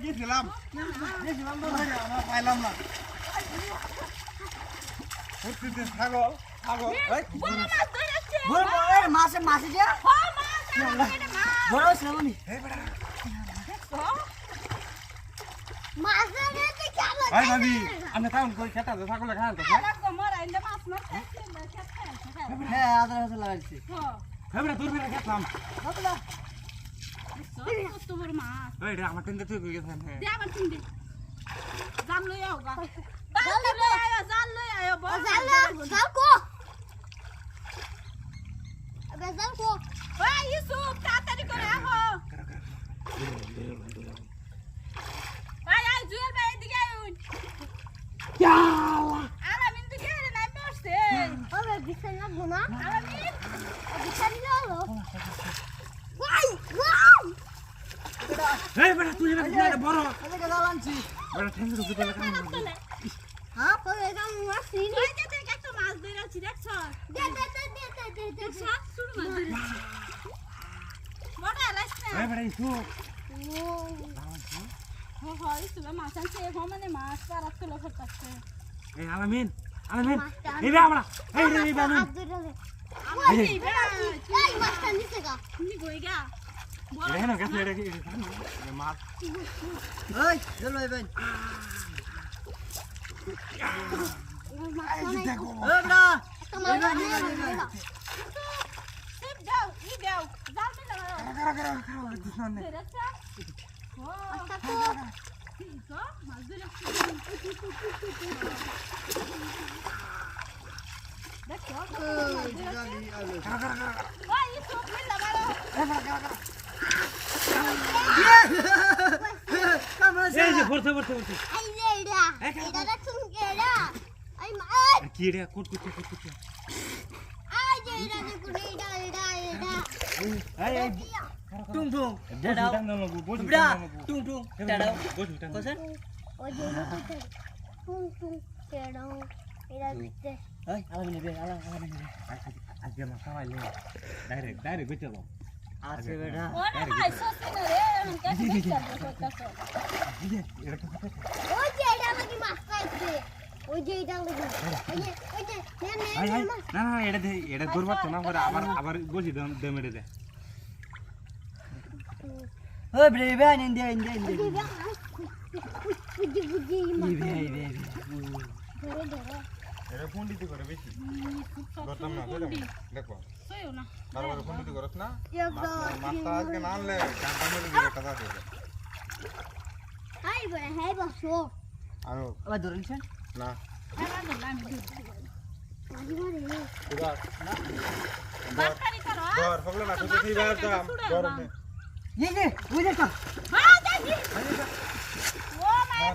গেছিলাম তো আমরা পাইলাম না ছাগল ছাগল মাছে মাছে দিয়া বড় ছিল নি ভাই ভাবি আমরা কাউন্ট করে খেতা ছাগল খান তো হ্যাঁ আদর হাতে লাগাইছি হ্যাঁ বেটা তোর বেটা খেতাম তোমার মাছ ওই রে আমার টেন্ডে তুই গেছেন হ্যাঁ দে আমার তিন দে জাল লই আও গা জাল লই আয় বল জাল কো ওই ইউসুফ তাড়াতাড়ি করে আহো আয় জুয়েল ভাই এদিকে আইন আলামিন দিকে নাই মরছে ওরে বিছানা লাগবো না আলামিন বিছানা হলো এই বেটা তুই না বড় এদিকে দালানছি বেটা টেন্ডে তুই বেটা খান হ্যাঁ পরে কাম মাছি ওই যে দেখ একটা মাছ ধরেছি দেখছ দে সব শুরু মাছ ধরেছি বড় আলাস না এই বেটা ইসু হয় তুমি মাছ আনছে মানে মাছ পারাত তুলো ফটাচ্ছে এই আলামিন আলামিন এই রে আমরা এই রে এই বানু আমার এই এই মাছটা নিচে গা তুমি কই গা এই না গেছে রে মাছ ওই চল ভাই ভাই এই দেখো ওই বড়া একটা মাছ সিপ দাও ই দাও জাল মে লাগাও কারা দিছন নে ধরেছ ও আচ্ছা তো ঠিক মাছ ধরেছি দেখো জালি আলো ওই ইউসুফ মিল লাগাও এই যে পড়তে এই যে এটা তুমি কেডা এই মাছ কি রে কুট এই যে এটা দেখো এটা এই টুং টুং বসু টান না লগু বসু বড়া টান না লগু টুং টুং টাড়াও বসু টান কোসেন ওই যে টুং কেডা এটা দিতে ওই আলামিন বে আলামিন বে আজকে না খাওয়াইলে ডাইরেক্ট বেচে দাও আছে বেটা ও না ভাই সসি না রে আমি কাছে দেখছ ওই যে এটা লাগি মাছ খাইছে ওই যে এটা লাগি ওই যে নে না এটা ধরবার তো না করে আবার বসি দে মেরে দে ওই বে বে ইন্ডিয়া বুঝি বে ধরে এটা পন্ডিতি করে বেশি ধরতাম না দেখো সইও না বারবার পন্ডিতি করছ না একদম মাছটা আজকে না আনলে গানটা মেরে দিবে টাকা দেবে হাই বড় হাই বসো আরো আবার ধরেছেন না এবার ধরলাম আমি মাঝি মারে এবার বাকারি করো ধর হগলে না তুই এবার দাম গরমে ये ओइ देखा হ্যাঁ দেখি ও মাই